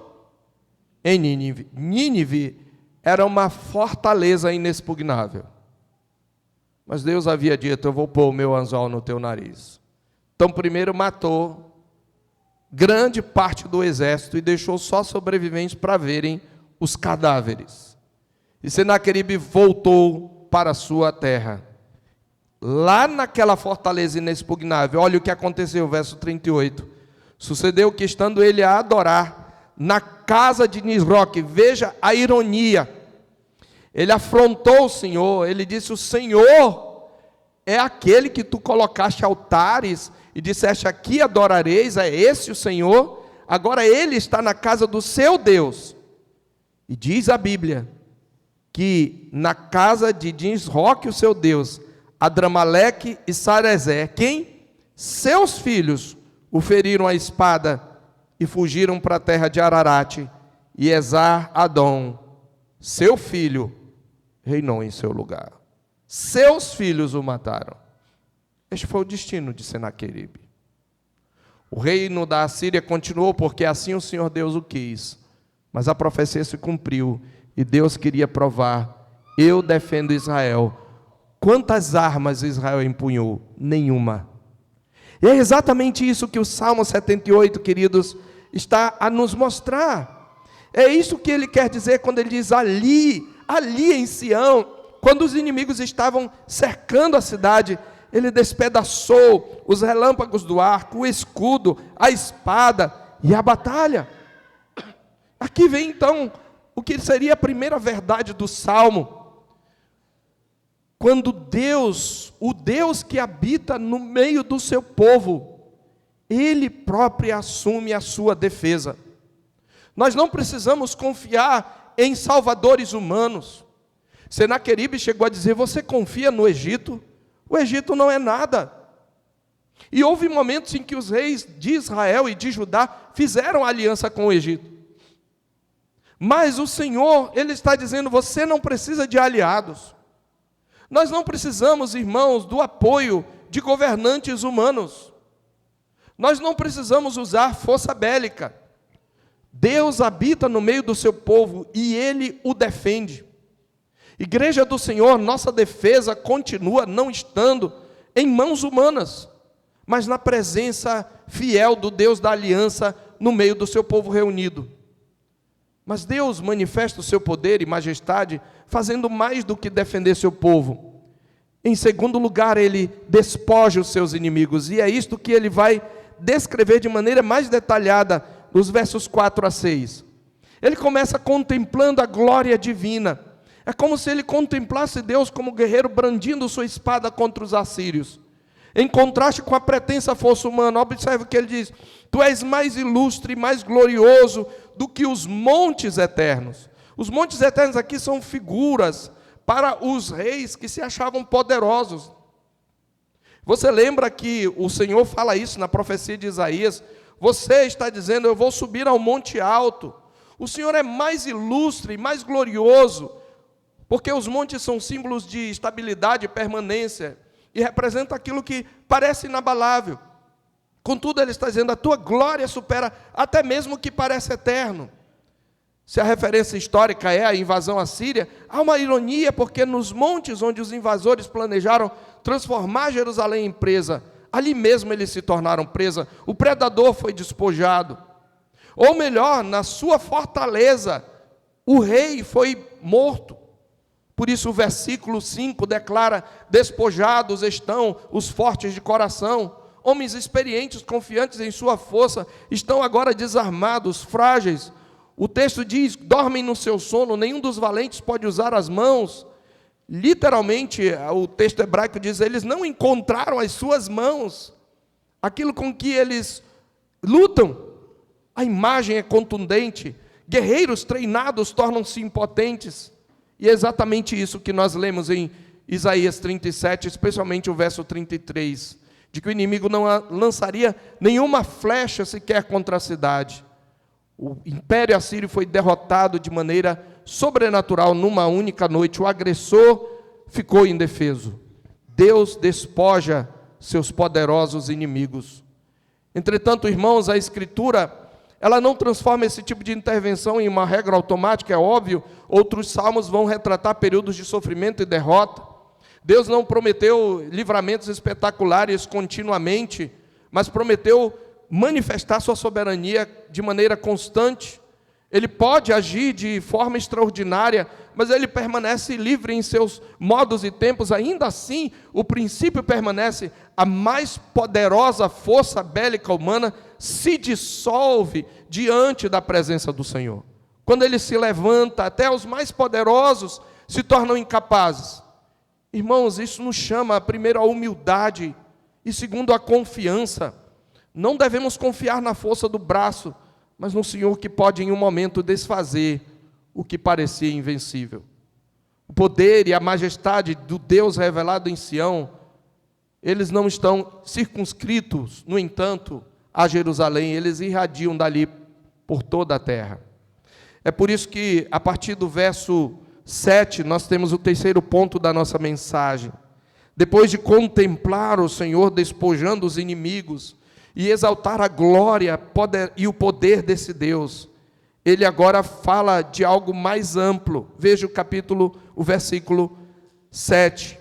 Em Nínive. Nínive era uma fortaleza inexpugnável. Mas Deus havia dito, eu vou pôr o meu anzol no teu nariz. Então primeiro matou grande parte do exército e deixou só sobreviventes para verem os cadáveres. E Senaqueribe voltou para a sua terra. Lá naquela fortaleza inexpugnável, olha o que aconteceu, verso 38. Sucedeu que, estando ele a adorar na casa de Nisroque, veja a ironia, ele afrontou o Senhor, ele disse, o Senhor é aquele que tu colocaste altares e disseste, aqui adorareis, é esse o Senhor? Agora ele está na casa do seu Deus. E diz a Bíblia, que na casa de Nisroque, o seu Deus, Adramaleque e Sarezé, quem? Seus filhos o feriram a espada e fugiram para a terra de Ararate, e Esar-Adom, seu filho, reinou em seu lugar. Seus filhos o mataram. Este foi o destino de Senaqueribe. O reino da Assíria continuou, porque assim o Senhor Deus o quis. Mas a profecia se cumpriu, e Deus queria provar, eu defendo Israel. Quantas armas Israel empunhou? Nenhuma. E é exatamente isso que o Salmo 78, queridos, está a nos mostrar. É isso que ele quer dizer quando ele diz ali em Sião, quando os inimigos estavam cercando a cidade, ele despedaçou os relâmpagos do arco, o escudo, a espada e a batalha. Aqui vem então o que seria a primeira verdade do Salmo. Quando Deus, o Deus que habita no meio do seu povo, Ele próprio assume a sua defesa. Nós não precisamos confiar em salvadores humanos. Senaqueribe chegou a dizer: você confia no Egito? O Egito não é nada. E houve momentos em que os reis de Israel e de Judá fizeram aliança com o Egito. Mas o Senhor, Ele está dizendo: você não precisa de aliados. Nós não precisamos, irmãos, do apoio de governantes humanos. Nós não precisamos usar força bélica. Deus habita no meio do seu povo e Ele o defende. Igreja do Senhor, nossa defesa continua não estando em mãos humanas, mas na presença fiel do Deus da aliança no meio do seu povo reunido. Mas Deus manifesta o seu poder e majestade fazendo mais do que defender seu povo. Em segundo lugar, Ele despoja os seus inimigos, e é isto que Ele vai descrever de maneira mais detalhada nos versos 4 a 6. Ele começa contemplando a glória divina. É como se ele contemplasse Deus como guerreiro brandindo sua espada contra os assírios. Em contraste com a pretensa força humana, observe o que ele diz: tu és mais ilustre e mais glorioso do que os montes eternos. Os montes eternos aqui são figuras para os reis que se achavam poderosos. Você lembra que o Senhor fala isso na profecia de Isaías? Você está dizendo: eu vou subir ao monte alto. O Senhor é mais ilustre, mais glorioso, porque os montes são símbolos de estabilidade e permanência, e representa aquilo que parece inabalável. Contudo, Ele está dizendo: a tua glória supera até mesmo o que parece eterno. Se a referência histórica é a invasão assíria, há uma ironia, porque nos montes onde os invasores planejaram transformar Jerusalém em presa, ali mesmo eles se tornaram presa, o predador foi despojado. Ou melhor, na sua fortaleza, o rei foi morto. Por isso o versículo 5 declara: despojados estão os fortes de coração. Homens experientes, confiantes em sua força, estão agora desarmados, frágeis. O texto diz: dormem no seu sono, nenhum dos valentes pode usar as mãos. Literalmente, o texto hebraico diz: eles não encontraram as suas mãos, aquilo com que eles lutam. A imagem é contundente. Guerreiros treinados tornam-se impotentes. E é exatamente isso que nós lemos em Isaías 37, especialmente o verso 33, de que o inimigo não lançaria nenhuma flecha sequer contra a cidade. O império assírio foi derrotado de maneira sobrenatural numa única noite. O agressor ficou indefeso. Deus despoja seus poderosos inimigos. Entretanto, irmãos, a Escritura, ela não transforma esse tipo de intervenção em uma regra automática, é óbvio. Outros salmos vão retratar períodos de sofrimento e derrota. Deus não prometeu livramentos espetaculares continuamente, mas prometeu manifestar sua soberania de maneira constante. Ele pode agir de forma extraordinária, mas Ele permanece livre em seus modos e tempos. Ainda assim, o princípio permanece: a mais poderosa força bélica humana se dissolve diante da presença do Senhor. Quando Ele se levanta, até os mais poderosos se tornam incapazes. Irmãos, isso nos chama, primeiro, a humildade, e segundo, a confiança. Não devemos confiar na força do braço, mas no Senhor, que pode em um momento desfazer o que parecia invencível. O poder e a majestade do Deus revelado em Sião, eles não estão circunscritos, no entanto, a Jerusalém, eles irradiam dali por toda a terra. É por isso que, a partir do verso 7, nós temos o terceiro ponto da nossa mensagem. Depois de contemplar o Senhor despojando os inimigos e exaltar a glória e o poder desse Deus, Ele agora fala de algo mais amplo. Veja o versículo 7.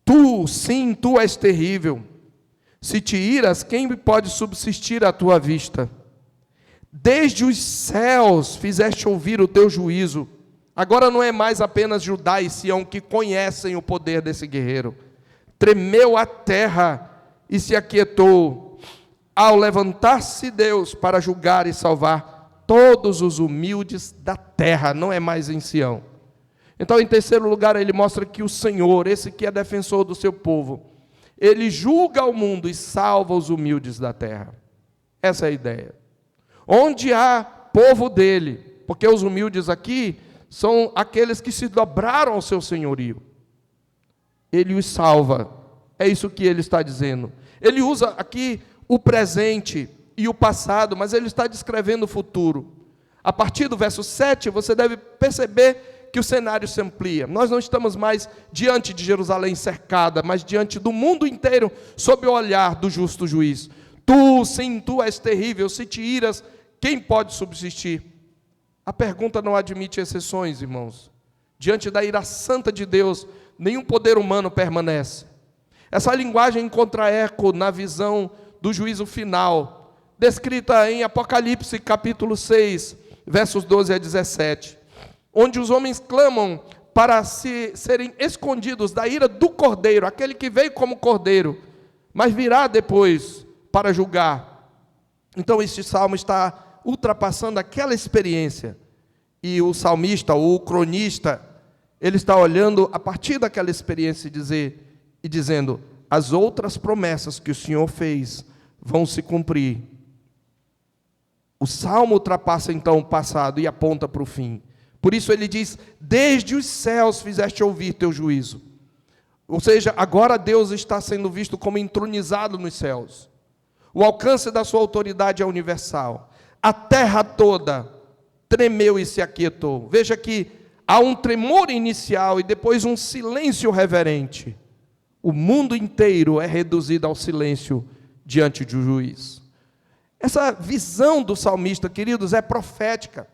Tu, sim, tu és terrível. Se te iras, quem pode subsistir à tua vista? Desde os céus fizeste ouvir o teu juízo. Agora não é mais apenas Judá e Sião que conhecem o poder desse guerreiro. Tremeu a terra e se aquietou, ao levantar-se Deus para julgar e salvar todos os humildes da terra. Não é mais em Sião. Então, em terceiro lugar, ele mostra que o Senhor, esse que é defensor do seu povo, Ele julga o mundo e salva os humildes da terra. Essa é a ideia. Onde há povo dele, porque os humildes aqui são aqueles que se dobraram ao seu senhorio. Ele os salva. É isso que ele está dizendo. Ele usa aqui o presente e o passado, mas ele está descrevendo o futuro. A partir do verso 7, você deve perceber que o cenário se amplia. Nós não estamos mais diante de Jerusalém cercada, mas diante do mundo inteiro, sob o olhar do justo juiz. Tu, sim, tu és terrível, se te iras, quem pode subsistir? A pergunta não admite exceções, irmãos. Diante da ira santa de Deus, nenhum poder humano permanece. Essa linguagem encontra eco na visão do juízo final, descrita em Apocalipse capítulo 6, versos 12 a 17, onde os homens clamam para serem escondidos da ira do Cordeiro, aquele que veio como Cordeiro, mas virá depois para julgar. Então este salmo está ultrapassando aquela experiência, e o salmista, ou o cronista, ele está olhando a partir daquela experiência e dizendo, as outras promessas que o Senhor fez vão se cumprir. O salmo ultrapassa então o passado e aponta para o fim. Por isso ele diz, desde os céus fizeste ouvir teu juízo. Ou seja, agora Deus está sendo visto como entronizado nos céus. O alcance da sua autoridade é universal. A terra toda tremeu e se aquietou. Veja que há um tremor inicial e depois um silêncio reverente. O mundo inteiro é reduzido ao silêncio diante do juiz. Essa visão do salmista, queridos, é profética.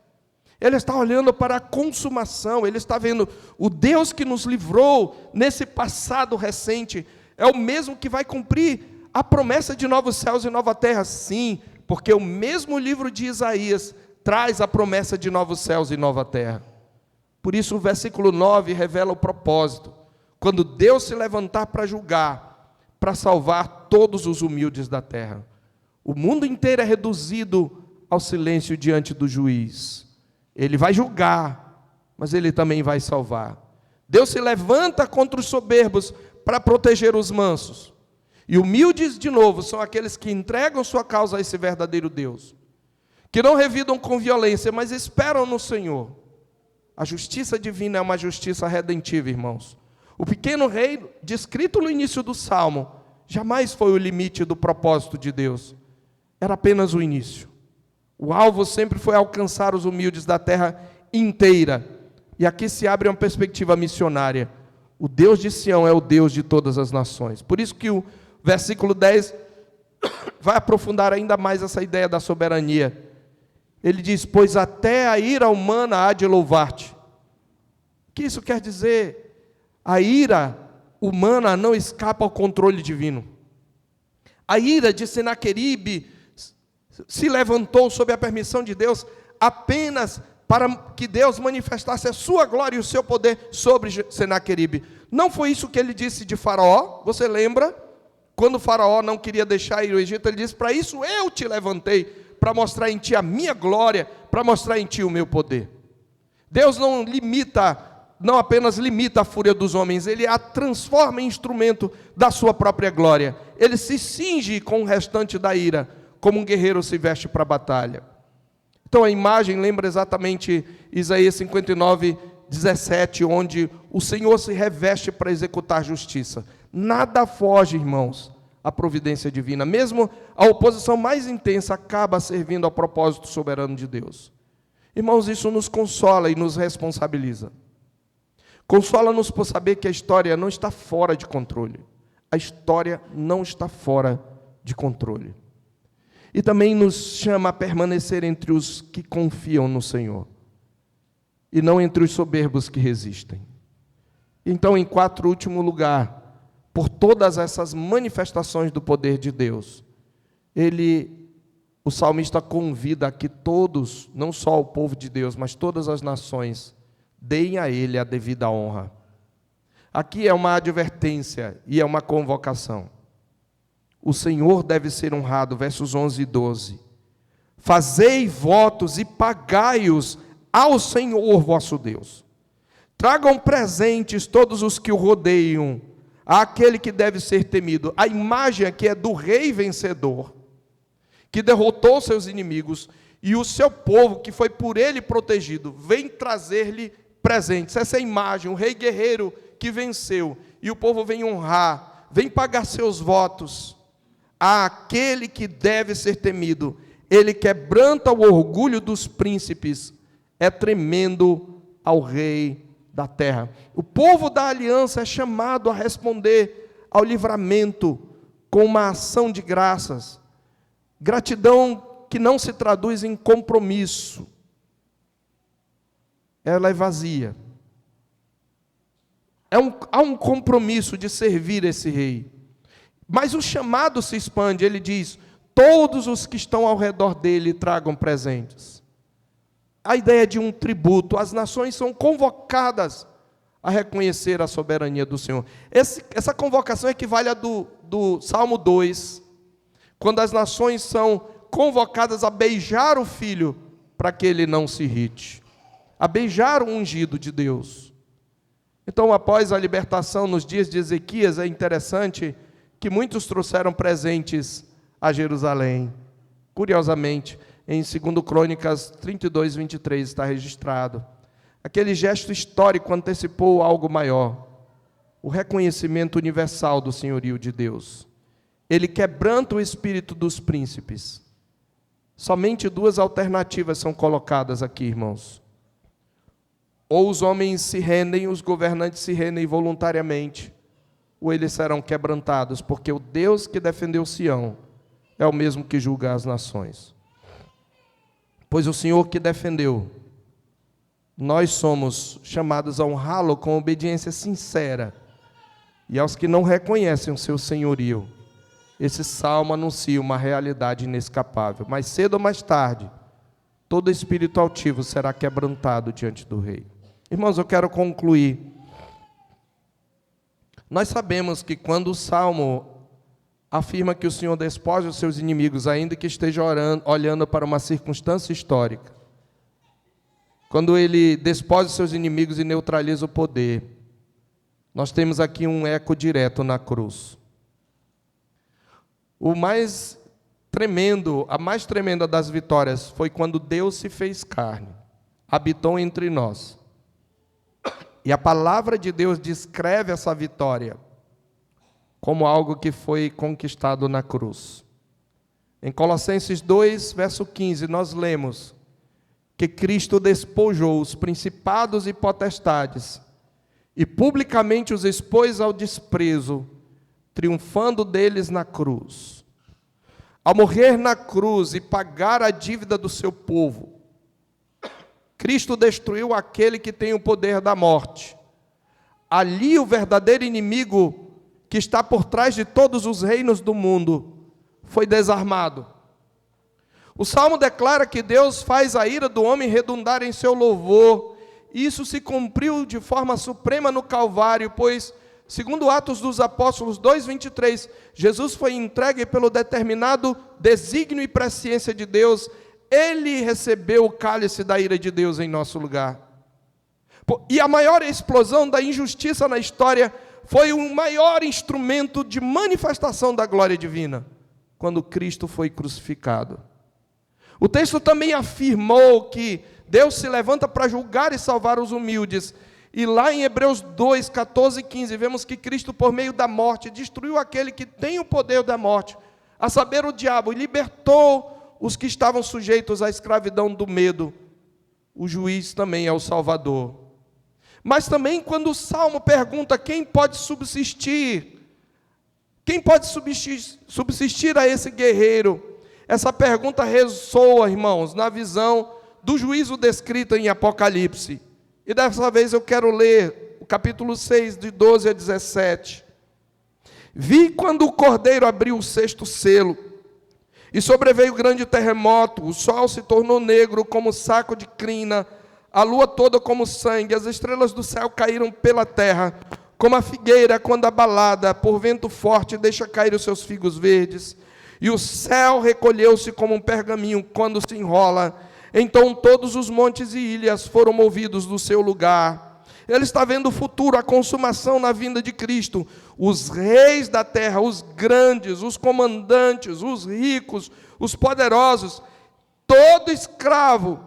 Ele está olhando para a consumação, ele está vendo o Deus que nos livrou nesse passado recente, é o mesmo que vai cumprir a promessa de novos céus e nova terra. Sim, porque o mesmo livro de Isaías traz a promessa de novos céus e nova terra. Por isso o versículo 9 revela o propósito. Quando Deus se levantar para julgar, para salvar todos os humildes da terra. O mundo inteiro é reduzido ao silêncio diante do juiz. Ele vai julgar, mas ele também vai salvar. Deus se levanta contra os soberbos para proteger os mansos. E humildes, de novo, são aqueles que entregam sua causa a esse verdadeiro Deus. Que não revidam com violência, mas esperam no Senhor. A justiça divina é uma justiça redentiva, irmãos. O pequeno rei, descrito no início do Salmo, jamais foi o limite do propósito de Deus. Era apenas o início. O alvo sempre foi alcançar os humildes da terra inteira. E aqui se abre uma perspectiva missionária. O Deus de Sião é o Deus de todas as nações. Por isso que o versículo 10 vai aprofundar ainda mais essa ideia da soberania. Ele diz, pois até a ira humana há de louvar-te. O que isso quer dizer? A ira humana não escapa ao controle divino. A ira de Senaqueribe se levantou sob a permissão de Deus apenas para que Deus manifestasse a sua glória e o seu poder sobre Senaqueribe. Não foi isso que ele disse de Faraó, você lembra? Quando Faraó não queria deixar ir o Egito, ele disse, para isso eu te levantei, para mostrar em ti a minha glória, para mostrar em ti o meu poder. Deus não apenas limita a fúria dos homens, ele a transforma em instrumento da sua própria glória. Ele se cinge com o restante da ira, como um guerreiro se veste para a batalha. Então a imagem lembra exatamente Isaías 59, 17, onde o Senhor se reveste para executar justiça. Nada foge, irmãos, à providência divina. Mesmo a oposição mais intensa acaba servindo ao propósito soberano de Deus. Irmãos, isso nos consola e nos responsabiliza. Consola-nos por saber que a história não está fora de controle. A história não está fora de controle. E também nos chama a permanecer entre os que confiam no Senhor, e não entre os soberbos que resistem. Então, em último lugar, por todas essas manifestações do poder de Deus, o salmista convida a que todos, não só o povo de Deus, mas todas as nações, deem a ele a devida honra. Aqui é uma advertência e é uma convocação. O Senhor deve ser honrado, versos 11 e 12. Fazei votos e pagai-os ao Senhor vosso Deus. Tragam presentes todos os que o rodeiam, àquele que deve ser temido. A imagem aqui é do rei vencedor, que derrotou seus inimigos, e o seu povo, que foi por ele protegido, vem trazer-lhe presentes. Essa é a imagem, o rei guerreiro que venceu. E o povo vem honrar, vem pagar seus votos àquele que deve ser temido. Ele quebranta o orgulho dos príncipes, é tremendo ao rei da terra. O povo da aliança é chamado a responder ao livramento com uma ação de graças. Gratidão que não se traduz em compromisso. Ela é vazia. Há um compromisso de servir esse rei. Mas o chamado se expande, ele diz: todos os que estão ao redor dele tragam presentes. A ideia de um tributo, as nações são convocadas a reconhecer a soberania do Senhor. Essa convocação equivale à do Salmo 2, quando as nações são convocadas a beijar o filho para que ele não se irrite, a beijar o ungido de Deus. Então, após a libertação nos dias de Ezequias, é interessante que muitos trouxeram presentes a Jerusalém. Curiosamente, em 2 Crônicas 32, 23 está registrado. Aquele gesto histórico antecipou algo maior, o reconhecimento universal do senhorio de Deus. Ele quebranta o espírito dos príncipes. Somente duas alternativas são colocadas aqui, irmãos. Ou os homens se rendem, os governantes se rendem voluntariamente, ou eles serão quebrantados, porque o Deus que defendeu Sião é o mesmo que julga as nações. Pois o Senhor que defendeu, nós somos chamados a honrá-lo com obediência sincera. E aos que não reconhecem o seu senhorio, esse salmo anuncia uma realidade inescapável. Mais cedo ou mais tarde, todo espírito altivo será quebrantado diante do rei. Irmãos, eu quero concluir. Nós sabemos que quando o salmo afirma que o Senhor despoja os seus inimigos, ainda que esteja olhando para uma circunstância histórica, quando ele despoja os seus inimigos e neutraliza o poder, nós temos aqui um eco direto na cruz. A mais tremenda das vitórias foi quando Deus se fez carne, habitou entre nós. E a palavra de Deus descreve essa vitória como algo que foi conquistado na cruz. Em Colossenses 2, verso 15, nós lemos que Cristo despojou os principados e potestades e publicamente os expôs ao desprezo, triunfando deles na cruz. Ao morrer na cruz e pagar a dívida do seu povo, Cristo destruiu aquele que tem o poder da morte. Ali o verdadeiro inimigo que está por trás de todos os reinos do mundo foi desarmado. O Salmo declara que Deus faz a ira do homem redundar em seu louvor. Isso se cumpriu de forma suprema no Calvário, pois, segundo Atos dos Apóstolos 2:23, Jesus foi entregue pelo determinado desígnio e presciência de Deus. Ele recebeu o cálice da ira de Deus em nosso lugar. E a maior explosão da injustiça na história foi o maior instrumento de manifestação da glória divina, quando Cristo foi crucificado. O texto também afirmou que Deus se levanta para julgar e salvar os humildes. E lá em Hebreus 2, 14 e 15, vemos que Cristo, por meio da morte, destruiu aquele que tem o poder da morte, a saber, o diabo, e libertou os que estavam sujeitos à escravidão do medo. O juiz também é o Salvador. Mas também quando o Salmo pergunta quem pode subsistir a esse guerreiro, essa pergunta ressoa, irmãos, na visão do juízo descrito em Apocalipse. E dessa vez eu quero ler o capítulo 6, de 12 a 17. Vi quando o Cordeiro abriu o sexto selo, e sobreveio grande terremoto, o sol se tornou negro como saco de crina, a lua toda como sangue, as estrelas do céu caíram pela terra, como a figueira quando abalada por vento forte deixa cair os seus figos verdes, e o céu recolheu-se como um pergaminho quando se enrola. Então todos os montes e ilhas foram movidos do seu lugar. Ele está vendo o futuro, a consumação na vinda de Cristo. Os reis da terra, os grandes, os comandantes, os ricos, os poderosos, todo escravo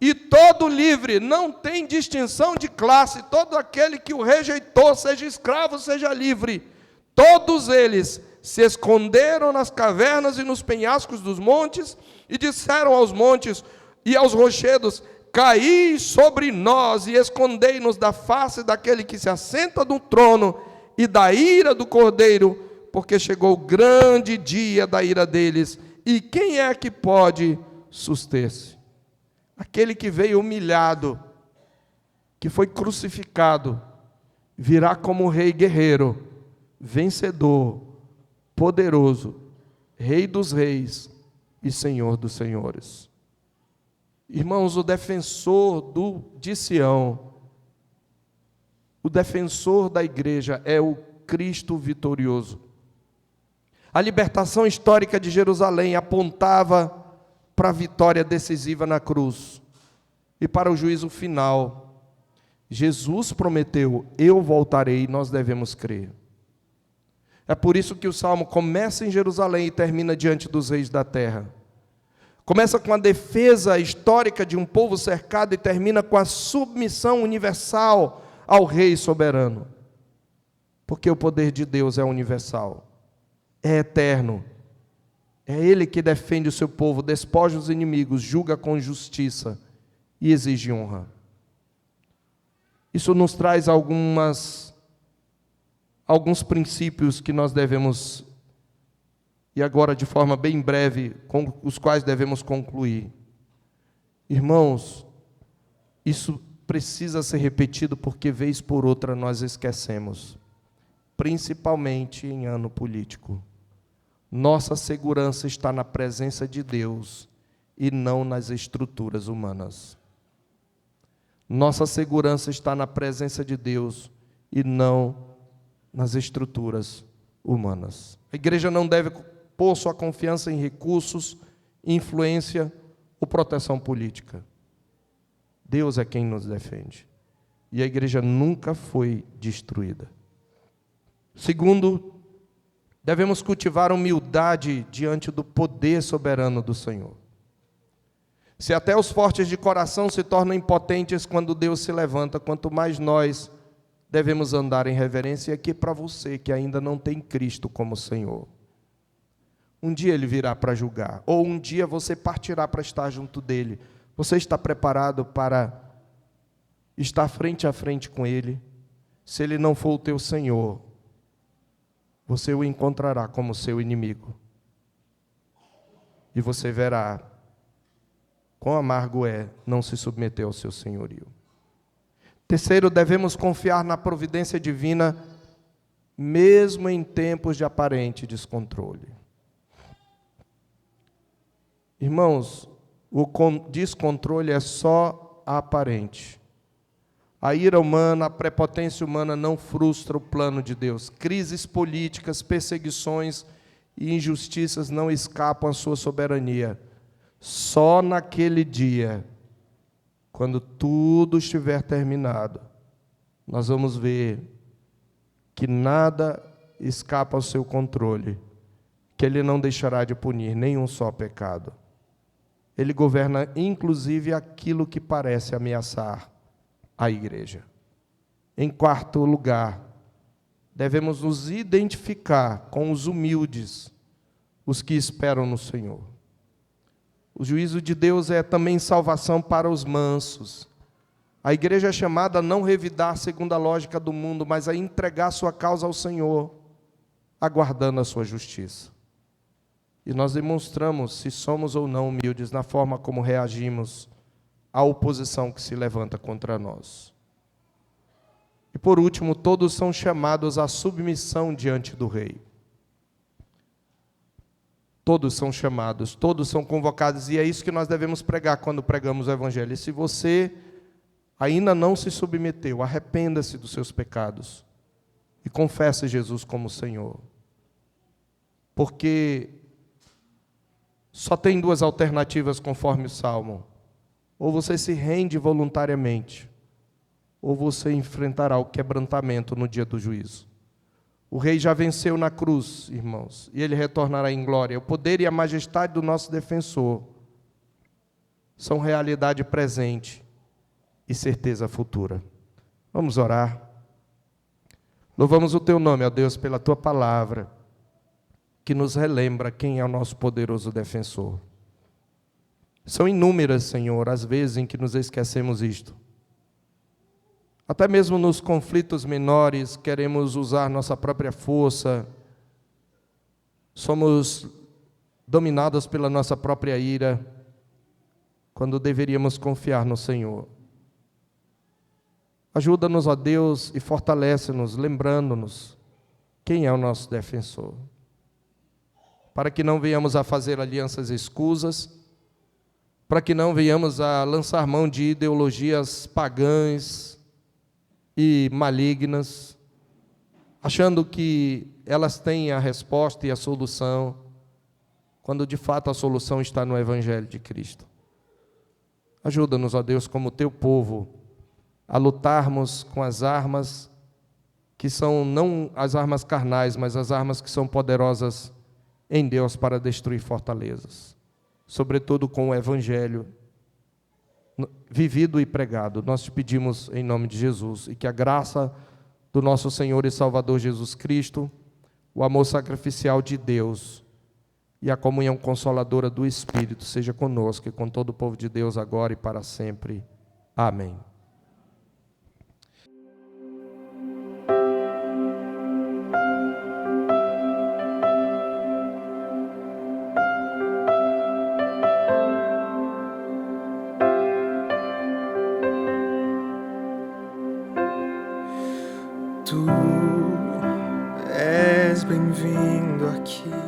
e todo livre, não tem distinção de classe, todo aquele que o rejeitou, seja escravo, seja livre, todos eles se esconderam nas cavernas e nos penhascos dos montes, e disseram aos montes e aos rochedos: caí sobre nós e escondei-nos da face daquele que se assenta no trono e da ira do Cordeiro, porque chegou o grande dia da ira deles, e quem é que pode suster-se? Aquele que veio humilhado, que foi crucificado, virá como rei guerreiro, vencedor, poderoso, Rei dos reis e Senhor dos senhores. Irmãos, o defensor de Sião, o defensor da igreja é o Cristo vitorioso. A libertação histórica de Jerusalém apontava para a vitória decisiva na cruz e para o juízo final. Jesus prometeu: eu voltarei, e nós devemos crer. É por isso que o salmo começa em Jerusalém e termina diante dos reis da terra. Começa com a defesa histórica de um povo cercado e termina com a submissão universal ao rei soberano. Porque o poder de Deus é universal, é eterno. É Ele que defende o seu povo, despoja os inimigos, julga com justiça e exige honra. Isso nos traz alguns princípios que nós devemos, e agora de forma bem breve, com os quais devemos concluir. Irmãos, isso precisa ser repetido porque vez por outra nós esquecemos, principalmente em ano político. Nossa segurança está na presença de Deus e não nas estruturas humanas. Nossa segurança está na presença de Deus e não nas estruturas humanas. A igreja não deve pôr sua confiança em recursos, influência ou proteção política. Deus é quem nos defende. E a igreja nunca foi destruída. Segundo, devemos cultivar humildade diante do poder soberano do Senhor. Se até os fortes de coração se tornam impotentes quando Deus se levanta, quanto mais nós devemos andar em reverência. E aqui para você que ainda não tem Cristo como Senhor. Um dia Ele virá para julgar, ou um dia você partirá para estar junto dEle. Você está preparado para estar frente a frente com Ele? Se Ele não for o teu Senhor, você o encontrará como seu inimigo. E você verá quão amargo é não se submeter ao seu senhorio. Terceiro, devemos confiar na providência divina, mesmo em tempos de aparente descontrole. Irmãos, o descontrole é só aparente. A ira humana, a prepotência humana não frustra o plano de Deus. Crises políticas, perseguições e injustiças não escapam à sua soberania. Só naquele dia, quando tudo estiver terminado, nós vamos ver que nada escapa ao seu controle, que Ele não deixará de punir nenhum só pecado. Ele governa inclusive aquilo que parece ameaçar a igreja. Em quarto lugar, devemos nos identificar com os humildes, os que esperam no Senhor. O juízo de Deus é também salvação para os mansos. A igreja é chamada a não revidar segundo a lógica do mundo, mas a entregar sua causa ao Senhor, aguardando a sua justiça. E nós demonstramos se somos ou não humildes na forma como reagimos à oposição que se levanta contra nós. E por último, todos são chamados à submissão diante do Rei. Todos são chamados, todos são convocados, e é isso que nós devemos pregar quando pregamos o Evangelho. E se você ainda não se submeteu, arrependa-se dos seus pecados e confesse Jesus como Senhor. Porque só tem duas alternativas conforme o Salmo. Ou você se rende voluntariamente, ou você enfrentará o quebrantamento no dia do juízo. O Rei já venceu na cruz, irmãos, e Ele retornará em glória. O poder e a majestade do nosso defensor são realidade presente e certeza futura. Vamos orar. Louvamos o Teu nome, ó Deus, pela Tua palavra, que nos relembra quem é o nosso poderoso defensor. São inúmeras, Senhor, as vezes em que nos esquecemos isto. Até mesmo nos conflitos menores, queremos usar nossa própria força, somos dominados pela nossa própria ira, quando deveríamos confiar no Senhor. Ajuda-nos, ó Deus, e fortalece-nos, lembrando-nos quem é o nosso defensor, para que não venhamos a fazer alianças escusas, para que não venhamos a lançar mão de ideologias pagãs e malignas, achando que elas têm a resposta e a solução, quando de fato a solução está no Evangelho de Cristo. Ajuda-nos, ó Deus, como Teu povo, a lutarmos com as armas que são não as armas carnais, mas as armas que são poderosas em Deus para destruir fortalezas, sobretudo com o Evangelho vivido e pregado. Nós te pedimos em nome de Jesus, e que a graça do nosso Senhor e Salvador Jesus Cristo, o amor sacrificial de Deus e a comunhão consoladora do Espírito seja conosco e com todo o povo de Deus agora e para sempre. Amém. Tu és bem-vindo aqui.